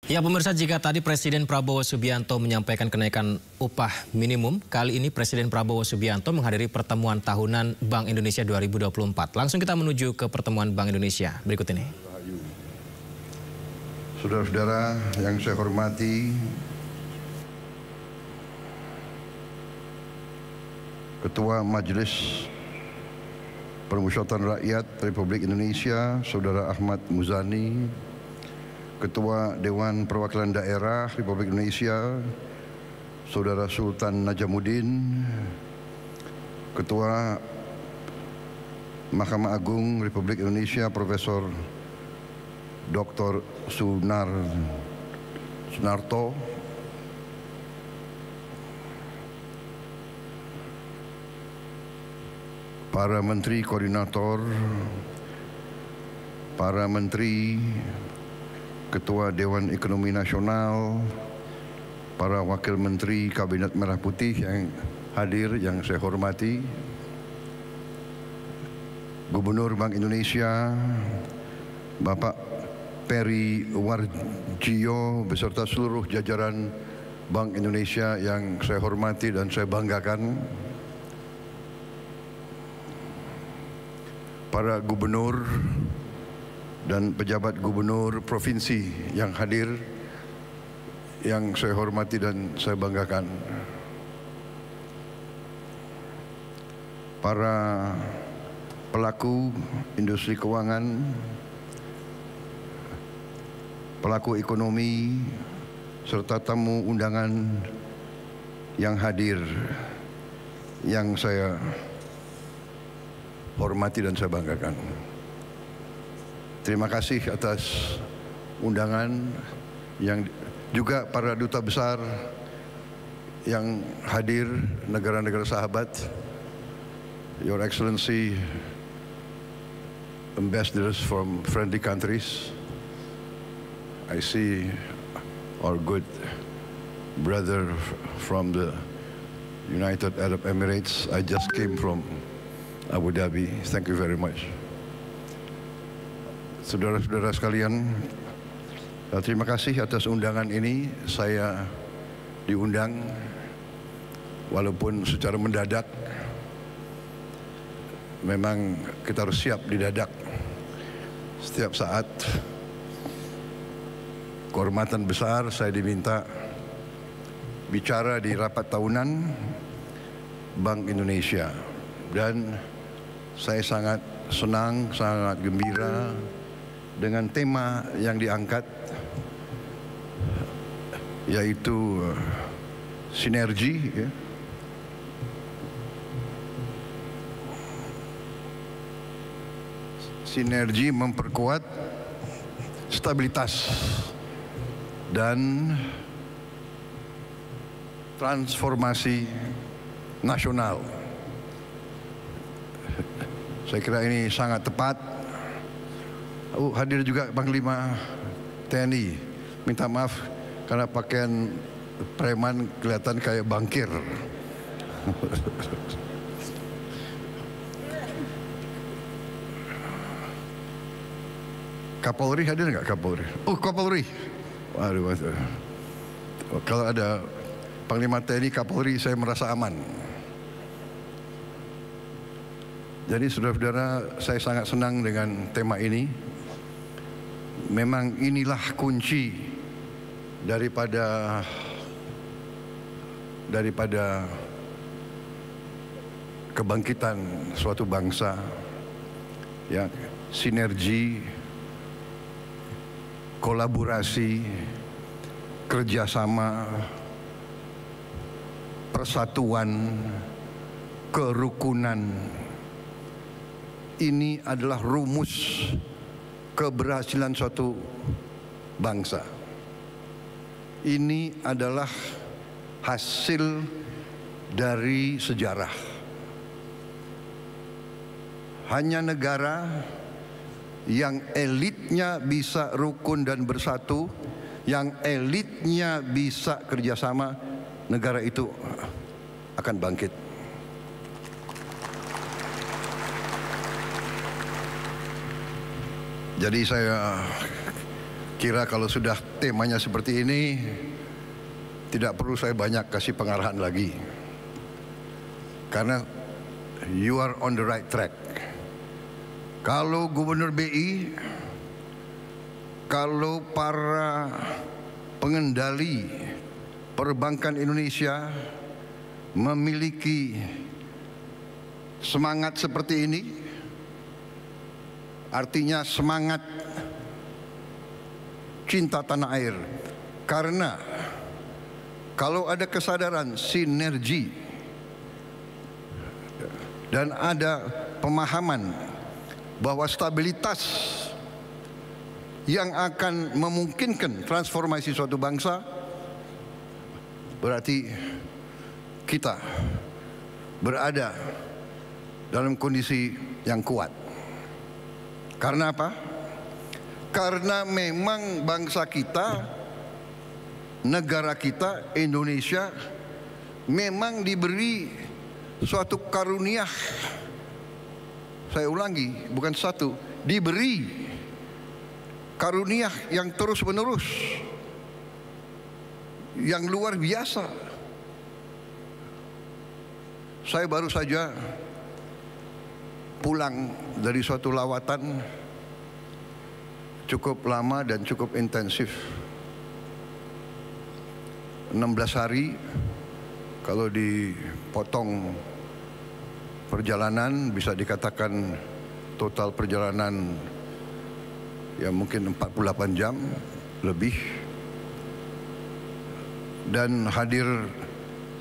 Ya pemirsa, jika tadi Presiden Prabowo Subianto menyampaikan kenaikan upah minimum, kali ini Presiden Prabowo Subianto menghadiri pertemuan tahunan Bank Indonesia 2024. Langsung kita menuju ke pertemuan Bank Indonesia berikut ini. Saudara-saudara yang saya hormati, Ketua Majelis Permusyawaratan Rakyat Republik Indonesia, Saudara Ahmad Muzani, Ketua Dewan Perwakilan Daerah Republik Indonesia, Saudara Sultan Najamuddin, Ketua Mahkamah Agung Republik Indonesia, Profesor Dr. Sunarto, para Menteri Koordinator, para Menteri, Ketua Dewan Ekonomi Nasional, para Wakil Menteri Kabinet Merah Putih yang hadir, yang saya hormati, Gubernur Bank Indonesia, Bapak Peri Warjio beserta seluruh jajaran Bank Indonesia yang saya hormati dan saya banggakan, para gubernur dan pejabat gubernur provinsi yang hadir, yang saya hormati dan saya banggakan, para pelaku industri keuangan, pelaku ekonomi, serta tamu undangan yang hadir, yang saya hormati dan saya banggakan. Terima kasih atas undangan, yang juga para duta besar yang hadir, negara-negara sahabat, Your Excellency, ambassadors from friendly countries. I see our good brother from the United Arab Emirates. I just came from Abu Dhabi. Thank you very much. Saudara-saudara sekalian, terima kasih atas undangan ini. Saya diundang walaupun secara mendadak. Memang kita harus siap didadak setiap saat. Kehormatan besar saya diminta bicara di rapat tahunan Bank Indonesia, dan saya sangat senang, sangat gembira dengan tema yang diangkat, yaitu sinergi, ya. Sinergi memperkuat stabilitas dan transformasi nasional. Saya kira ini sangat tepat. Hadir juga Panglima TNI. Minta maaf karena pakaian preman kelihatan kayak bankir. Kapolri hadir nggak, Kapolri? Oh, Kapolri. Waduh, waduh. Kalau ada Panglima TNI, Kapolri, saya merasa aman. Jadi saudara-saudara, saya sangat senang dengan tema ini. Memang inilah kunci daripada kebangkitan suatu bangsa, ya, sinergi, kolaborasi, kerjasama, persatuan, kerukunan. Ini adalah rumus keberhasilan suatu bangsa. Ini adalah hasil dari sejarah. Hanya negara yang elitnya bisa rukun dan bersatu, yang elitnya bisa kerjasama, negara itu akan bangkit. Jadi saya kira kalau sudah temanya seperti ini, tidak perlu saya banyak kasih pengarahan lagi. Karena you are on the right track. Kalau Gubernur BI, kalau para pengendali perbankan Indonesia memiliki semangat seperti ini, artinya semangat cinta tanah air. Karena kalau ada kesadaran sinergi dan ada pemahaman bahwa stabilitas yang akan memungkinkan transformasi suatu bangsa, berarti kita berada dalam kondisi yang kuat. Karena apa? Karena memang bangsa kita, negara kita, Indonesia, memang diberi suatu karunia. Saya ulangi, bukan satu, diberi karunia yang terus-menerus, yang luar biasa. Saya baru saja pulang dari suatu lawatan cukup lama dan cukup intensif. 16 hari, kalau dipotong perjalanan bisa dikatakan total perjalanan ya mungkin 48 jam lebih. Dan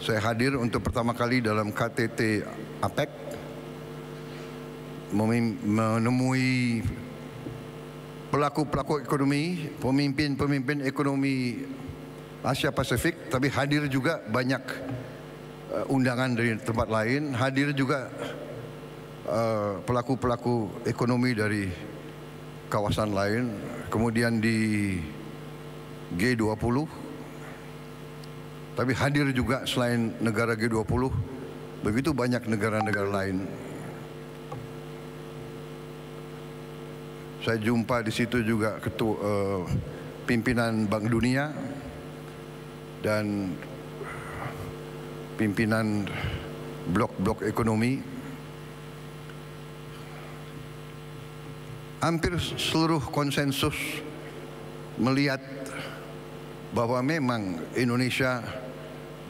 saya hadir untuk pertama kali dalam KTT APEC, menemui pelaku-pelaku ekonomi, pemimpin-pemimpin ekonomi Asia Pasifik, tapi hadir juga banyak undangan dari tempat lain, hadir juga pelaku-pelaku ekonomi dari kawasan lain, kemudian di G20, tapi hadir juga selain negara G20, begitu banyak negara-negara lain. Saya jumpa di situ juga pimpinan Bank Dunia dan pimpinan blok-blok ekonomi. Hampir seluruh konsensus melihat bahwa memang Indonesia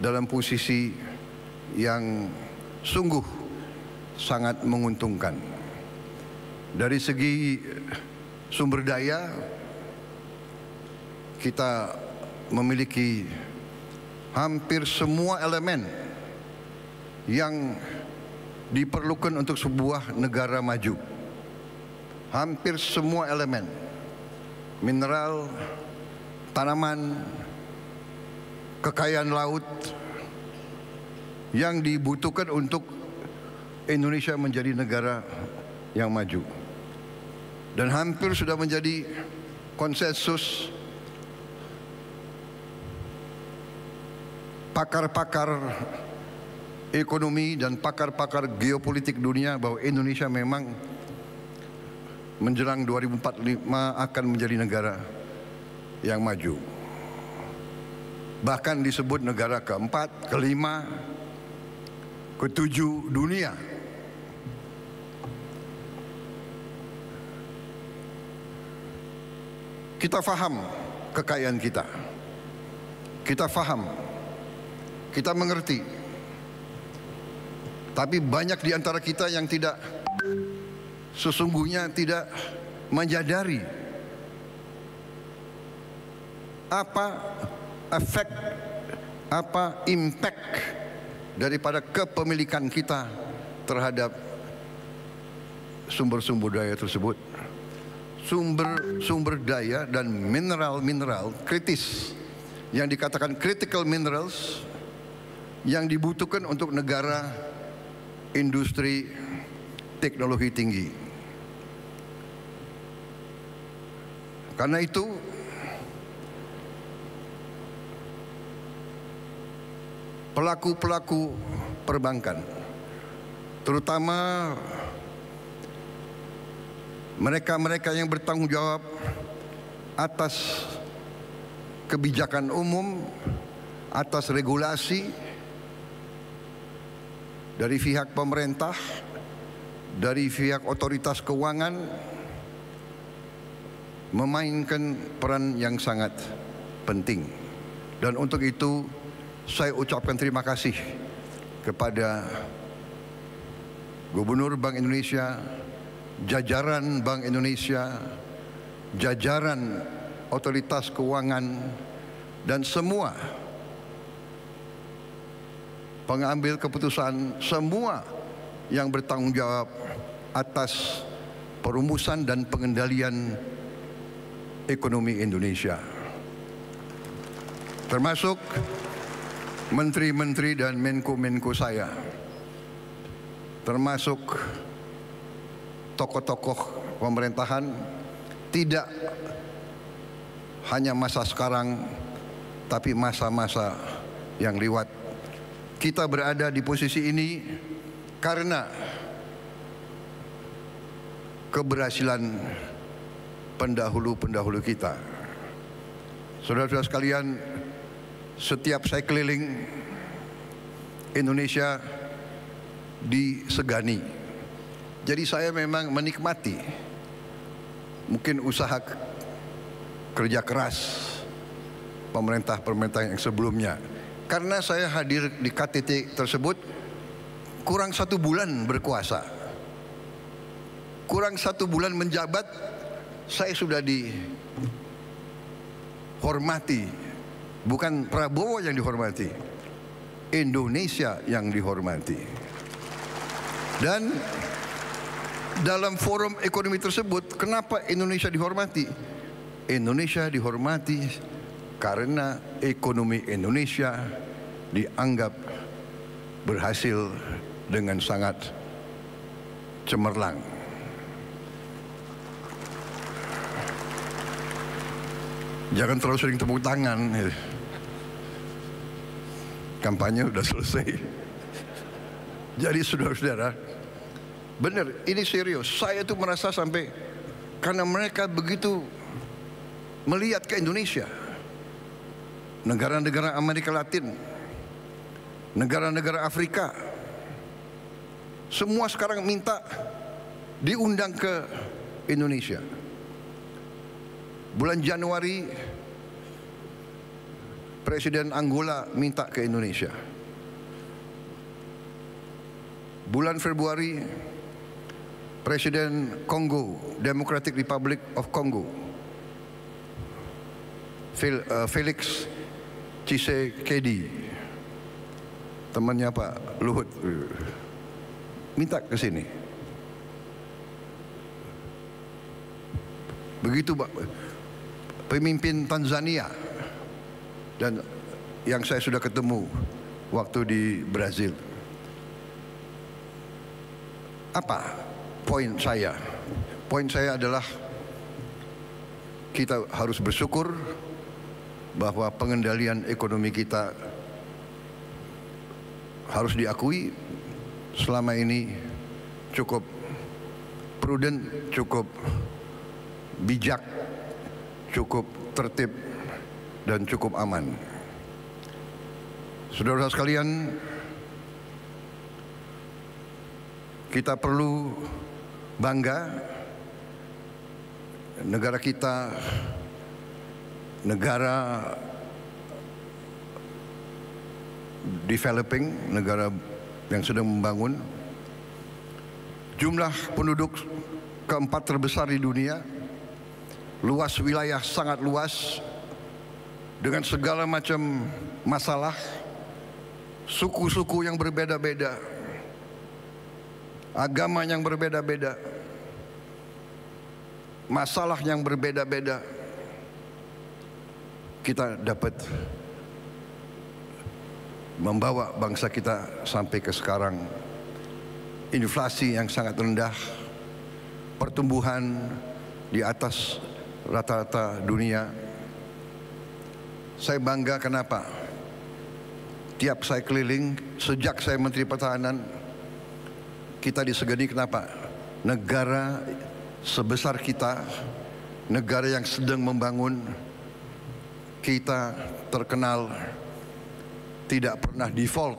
dalam posisi yang sungguh sangat menguntungkan. Dari segi sumber daya, kita memiliki hampir semua elemen yang diperlukan untuk sebuah negara maju. Hampir semua elemen, mineral, tanaman, kekayaan laut yang dibutuhkan untuk Indonesia menjadi negara yang maju. Dan hampir sudah menjadi konsensus pakar-pakar ekonomi dan pakar-pakar geopolitik dunia bahwa Indonesia memang menjelang 2045 akan menjadi negara yang maju. Bahkan disebut negara keempat, kelima, ketujuh dunia. Kita faham kekayaan kita. Kita faham. Kita mengerti. Tapi banyak di antara kita yang sesungguhnya tidak menyadari apa efek, apa impact daripada kepemilikan kita terhadap sumber-sumber daya tersebut. Sumber daya dan mineral-mineral kritis yang dikatakan critical minerals yang dibutuhkan untuk negara industri teknologi tinggi. Karena itu pelaku-pelaku perbankan, terutama mereka-mereka yang bertanggung jawab atas kebijakan umum, atas regulasi dari pihak pemerintah, dari pihak otoritas keuangan, memainkan peran yang sangat penting. Dan untuk itu saya ucapkan terima kasih kepada Gubernur Bank Indonesia, jajaran Bank Indonesia, jajaran otoritas keuangan, dan semua pengambil keputusan, semua yang bertanggung jawab atas perumusan dan pengendalian ekonomi Indonesia, termasuk menteri-menteri dan menko-menko saya, termasuk tokoh-tokoh pemerintahan, tidak hanya masa sekarang, tapi masa-masa yang lewat. Kita berada di posisi ini karena keberhasilan pendahulu-pendahulu kita. Saudara-saudara sekalian, setiap saya keliling Indonesia disegani. Jadi saya memang menikmati mungkin usaha kerja keras pemerintah-pemerintah yang sebelumnya. Karena saya hadir di KTT tersebut kurang 1 bulan berkuasa, kurang 1 bulan menjabat, saya sudah dihormati. Bukan Prabowo yang dihormati, Indonesia yang dihormati. Dan dalam forum ekonomi tersebut, kenapa Indonesia dihormati? Indonesia dihormati karena ekonomi Indonesia dianggap berhasil dengan sangat cemerlang. Jangan terlalu sering tepuk tangan. Kampanye sudah selesai. Jadi saudara-saudara, benar, ini serius. Saya tuh merasa sampai karena mereka begitu melihat ke Indonesia, negara-negara Amerika Latin, negara-negara Afrika, semua sekarang minta diundang ke Indonesia. Bulan Januari Presiden Angola minta ke Indonesia. Bulan Februari Presiden Kongo, Democratic Republic of Congo, Felix Tshisekedi, temannya Pak Luhut, minta ke sini. Begitu Pak pemimpin Tanzania, dan yang saya sudah ketemu waktu di Brazil. Apa poin saya? Poin saya adalah kita harus bersyukur bahwa pengendalian ekonomi kita harus diakui selama ini cukup prudent, cukup bijak, cukup tertib, dan cukup aman. Saudara-saudara sekalian, kita perlu bangga, negara kita negara developing, negara yang sedang membangun. Jumlah penduduk keempat terbesar di dunia, luas wilayah sangat luas, dengan segala macam masalah, suku-suku yang berbeda-beda, agama yang berbeda-beda, masalah yang berbeda-beda. Kita dapat membawa bangsa kita sampai ke sekarang. Inflasi yang sangat rendah, pertumbuhan di atas rata-rata dunia. Saya bangga kenapa? Tiap saya keliling, sejak saya Menteri Pertahanan, kita disegani kenapa? Negara sebesar kita, negara yang sedang membangun, kita terkenal tidak pernah default.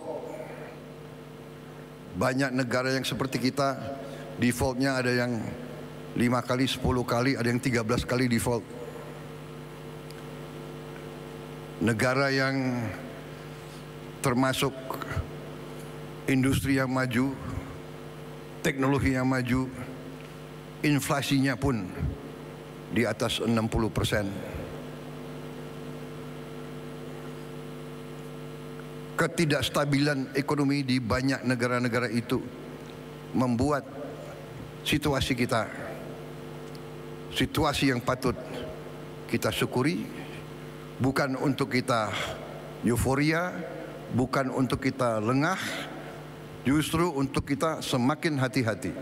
Banyak negara yang seperti kita, defaultnya ada yang 5 kali, 10 kali, ada yang 13 kali default. Negara yang termasuk industri yang maju, teknologi yang maju, inflasinya pun di atas 60%. Ketidakstabilan ekonomi di banyak negara-negara itu membuat situasi kita, situasi yang patut kita syukuri, bukan untuk kita euforia, bukan untuk kita lengah, justru untuk kita semakin hati-hati.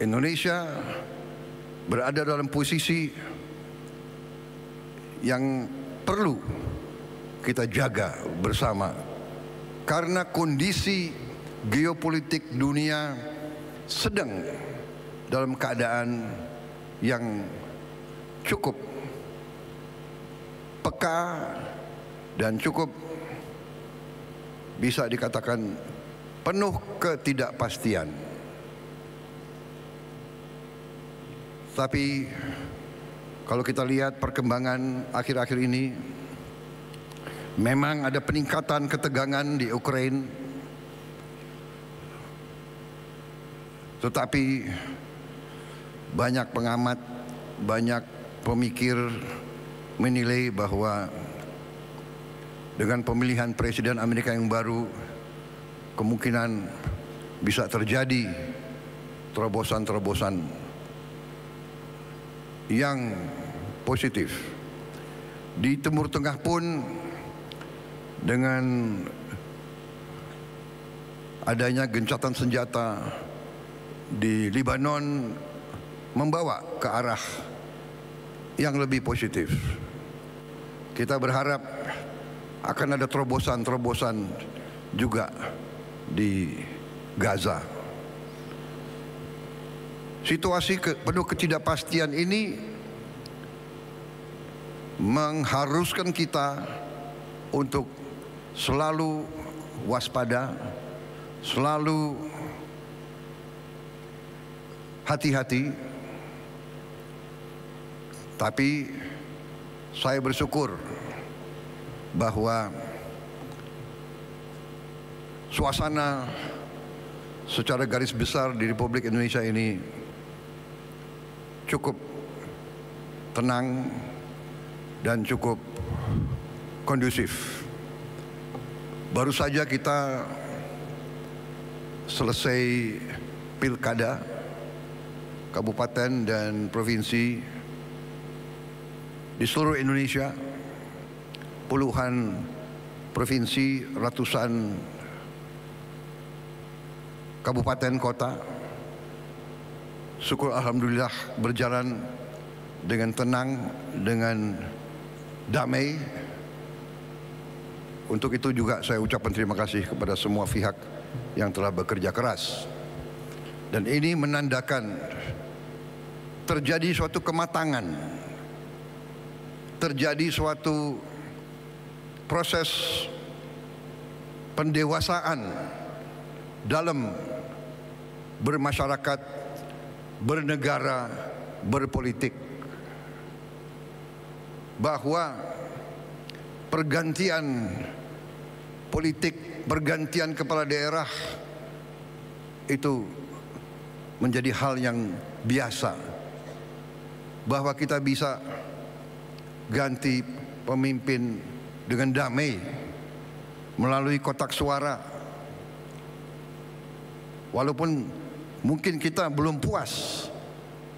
Indonesia berada dalam posisi yang perlu kita jaga bersama, karena kondisi geopolitik dunia sedang dalam keadaan yang cukup peka dan cukup bisa dikatakan penuh ketidakpastian. Tapi kalau kita lihat perkembangan akhir-akhir ini, memang ada peningkatan ketegangan di Ukraina, tetapi banyak pengamat, banyak pemikir menilai bahwa dengan pemilihan Presiden Amerika yang baru, kemungkinan bisa terjadi terobosan-terobosan yang positif. Di Timur Tengah pun, dengan adanya gencatan senjata di Lebanon, membawa ke arah yang lebih positif. Kita berharap akan ada terobosan-terobosan juga di Gaza. Situasi penuh ketidakpastian ini mengharuskan kita untuk selalu waspada, selalu hati-hati. Tapi saya bersyukur bahwa suasana secara garis besar di Republik Indonesia ini cukup tenang dan cukup kondusif. Baru saja kita selesai pilkada kabupaten dan provinsi di seluruh Indonesia, puluhan provinsi, ratusan kabupaten kota. Syukur alhamdulillah berjalan dengan tenang, dengan damai. Untuk itu juga saya ucapkan terima kasih kepada semua pihak yang telah bekerja keras. Dan ini menandakan terjadi suatu kematangan, terjadi suatu proses pendewasaan dalam bermasyarakat, bernegara, berpolitik. Bahwa pergantian politik, pergantian kepala daerah itu menjadi hal yang biasa. Bahwa kita bisa ganti pemimpin dengan damai melalui kotak suara. Walaupun mungkin kita belum puas,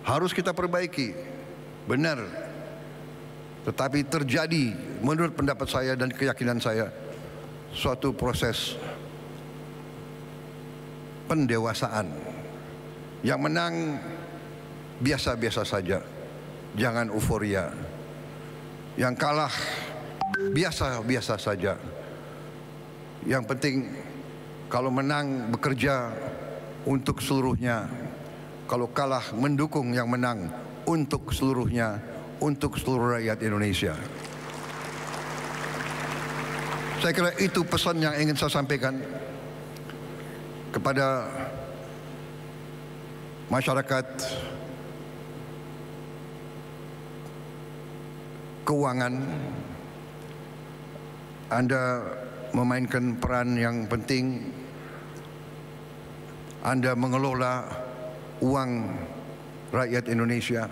harus kita perbaiki, benar. Tetapi terjadi menurut pendapat saya dan keyakinan saya suatu proses pendewasaan. Yang menang biasa-biasa saja, jangan euforia. Yang kalah biasa-biasa saja. Yang penting kalau menang bekerja untuk seluruhnya, kalau kalah mendukung yang menang untuk seluruhnya, untuk seluruh rakyat Indonesia. Saya kira itu pesan yang ingin saya sampaikan kepada masyarakat keuangan. Anda memainkan peran yang penting. Anda mengelola uang rakyat Indonesia.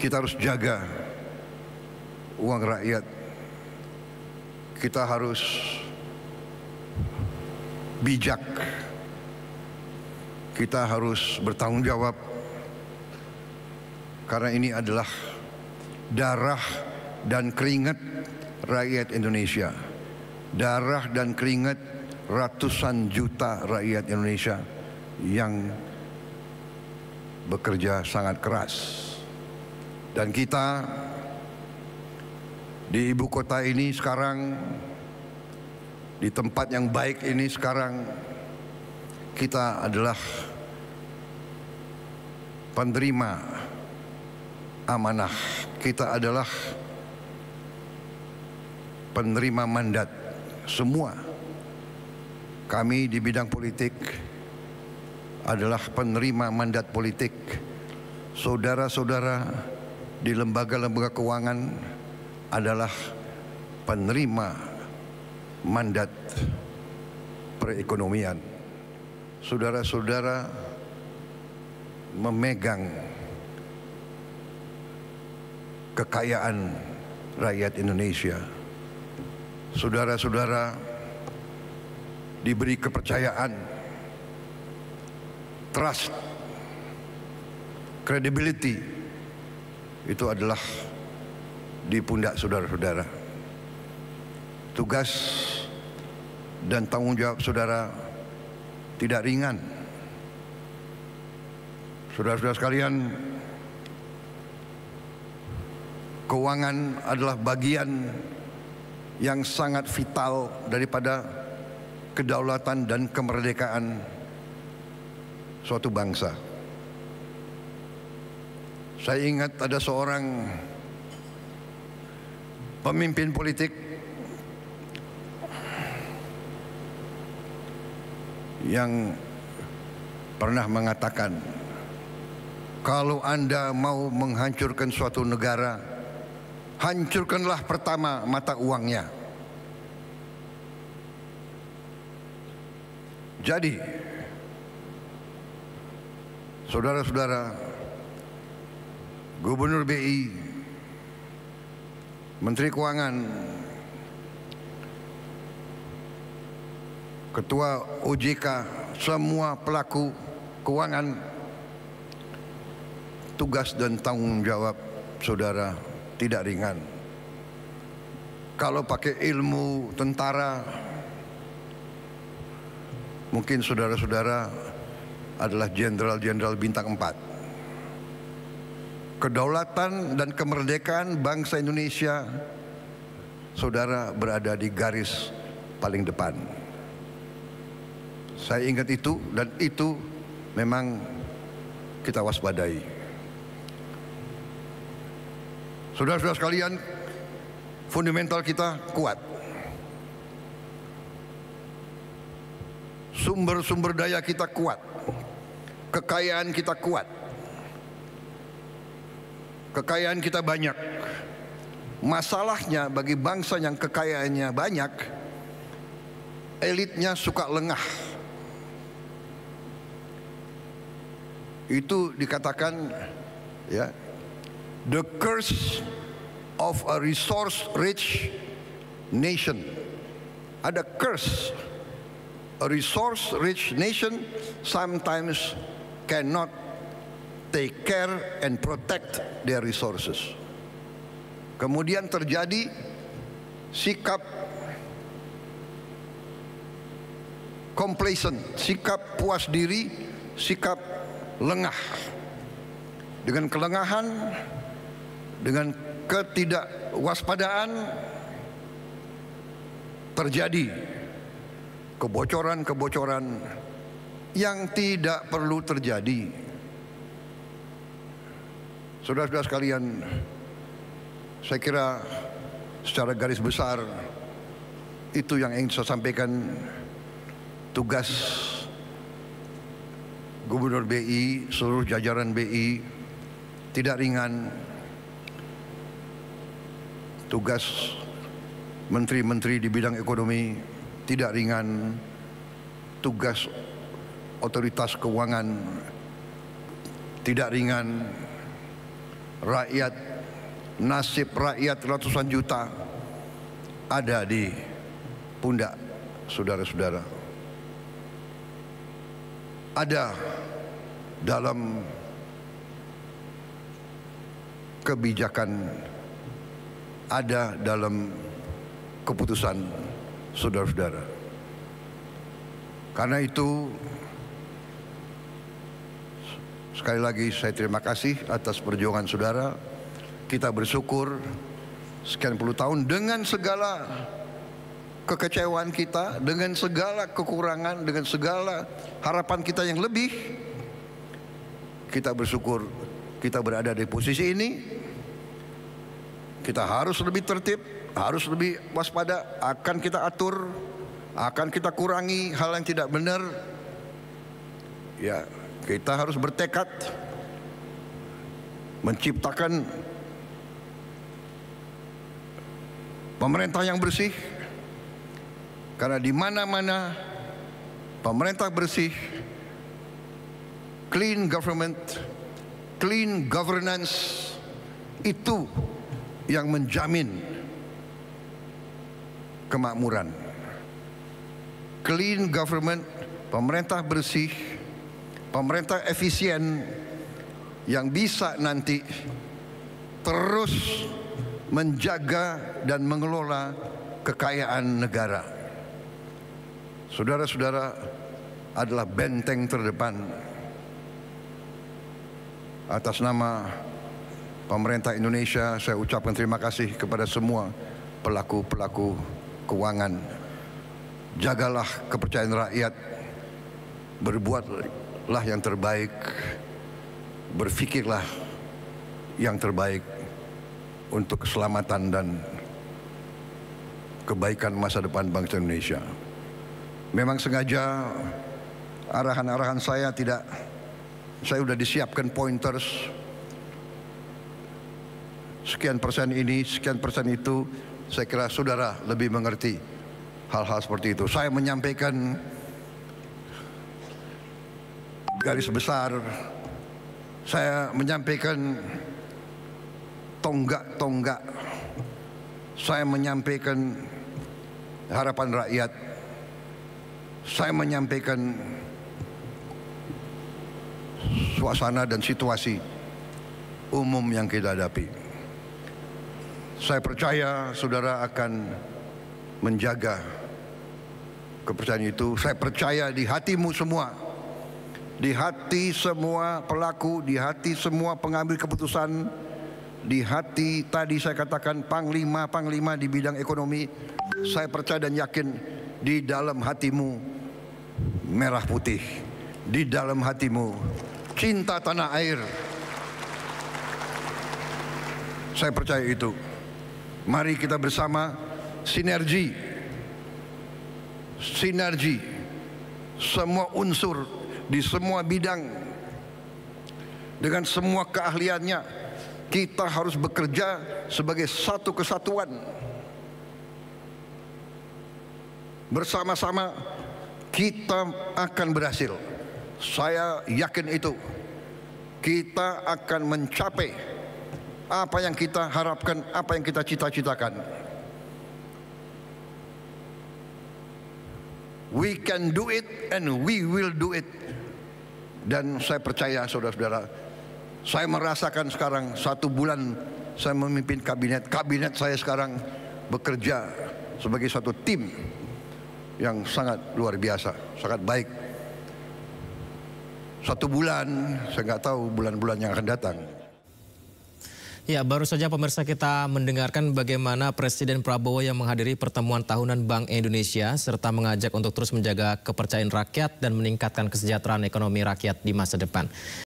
Kita harus jaga uang rakyat. Kita harus bijak. Kita harus bertanggung jawab. Karena ini adalah darah dan keringat rakyat Indonesia. Darah dan keringat ratusan juta rakyat Indonesia yang bekerja sangat keras. Dan kita di ibu kota ini sekarang, di tempat yang baik ini sekarang, kita adalah penerima amanah. Kita adalah penerima mandat. Semua kami di bidang politik adalah penerima mandat politik. Saudara-saudara di lembaga-lembaga keuangan adalah penerima mandat perekonomian. Saudara-saudara memegang kekayaan rakyat Indonesia. Saudara-saudara diberi kepercayaan, trust, credibility. Itu adalah di pundak saudara-saudara. Tugas dan tanggung jawab saudara tidak ringan. Saudara-saudara sekalian, keuangan adalah bagian yang sangat vital daripada kedaulatan dan kemerdekaan suatu bangsa. Saya ingat ada seorang pemimpin politik yang pernah mengatakan, kalau Anda mau menghancurkan suatu negara, hancurkanlah pertama mata uangnya. Jadi, saudara-saudara, Gubernur BI, Menteri Keuangan, Ketua OJK, semua pelaku keuangan, tugas dan tanggung jawab saudara tidak ringan. Kalau pakai ilmu tentara, mungkin saudara-saudara adalah jenderal-jenderal bintang 4. Kedaulatan dan kemerdekaan bangsa Indonesia, saudara berada di garis paling depan. Saya ingat itu, dan itu memang kita waspadai. Saudara-saudara sekalian, fundamental kita kuat. Sumber-sumber daya kita kuat. Kekayaan kita kuat. Kekayaan kita banyak. Masalahnya bagi bangsa yang kekayaannya banyak, elitnya suka lengah. Itu dikatakan, ya, the curse of a resource-rich nation. Ada curse. A resource-rich nation sometimes cannot take care and protect their resources. Kemudian terjadi sikap complacent, sikap puas diri, sikap lengah. Dengan kelengahan, dengan ketidakwaspadaan, terjadi kebocoran-kebocoran yang tidak perlu terjadi. Saudara-saudara sekalian, saya kira secara garis besar itu yang ingin saya sampaikan. Tugas Gubernur BI, seluruh jajaran BI tidak ringan. Tugas menteri-menteri di bidang ekonomi tidak ringan. Tugas otoritas keuangan tidak ringan. Rakyat, nasib rakyat ratusan juta ada di pundak saudara-saudara. Ada dalam kebijakan, ada dalam keputusan saudara-saudara. Karena itu, sekali lagi saya terima kasih atas perjuangan saudara. Kita bersyukur sekian puluh tahun dengan segala kekecewaan kita, dengan segala kekurangan, dengan segala harapan kita yang lebih, kita bersyukur kita berada di posisi ini. Kita harus lebih tertib, harus lebih waspada, akan kita atur, akan kita kurangi hal yang tidak benar. Ya, kita harus bertekad menciptakan pemerintah yang bersih. Karena di mana-mana pemerintah bersih, clean government, clean governance, itu yang menjamin kemakmuran. Clean government, pemerintah bersih, pemerintah efisien yang bisa nanti terus menjaga dan mengelola kekayaan negara. Saudara-saudara adalah benteng terdepan. Atas nama pemerintah Indonesia, saya ucapkan terima kasih kepada semua pelaku-pelaku keuangan. Jagalah kepercayaan rakyat, berbuatlah yang terbaik, berfikirlah yang terbaik untuk keselamatan dan kebaikan masa depan bangsa Indonesia. Memang sengaja arahan-arahan saya sudah disiapkan pointers, sekian persen ini, sekian persen itu. Saya kira saudara lebih mengerti hal-hal seperti itu. Saya menyampaikan garis besar, saya menyampaikan tonggak-tonggak, saya menyampaikan harapan rakyat, saya menyampaikan suasana dan situasi umum yang kita hadapi. Saya percaya saudara akan menjaga kepercayaan itu. Saya percaya di hatimu semua, di hati semua pelaku, di hati semua pengambil keputusan, di hati tadi saya katakan panglima-panglima di bidang ekonomi. Saya percaya dan yakin di dalam hatimu merah putih, di dalam hatimu cinta tanah air. Saya percaya itu. Mari kita bersama sinergi semua unsur di semua bidang dengan semua keahliannya. Kita harus bekerja sebagai satu kesatuan. Bersama-sama kita akan berhasil. Saya yakin itu. Kita akan mencapai apa yang kita harapkan, apa yang kita cita-citakan. We can do it and we will do it. Dan saya percaya saudara-saudara, saya merasakan sekarang 1 bulan saya memimpin kabinet. Kabinet saya sekarang bekerja sebagai satu tim yang sangat luar biasa, sangat baik. 1 bulan, saya nggak tahu bulan-bulan yang akan datang. Ya, baru saja pemirsa kita mendengarkan bagaimana Presiden Prabowo yang menghadiri pertemuan tahunan Bank Indonesia serta mengajak untuk terus menjaga kepercayaan rakyat dan meningkatkan kesejahteraan ekonomi rakyat di masa depan.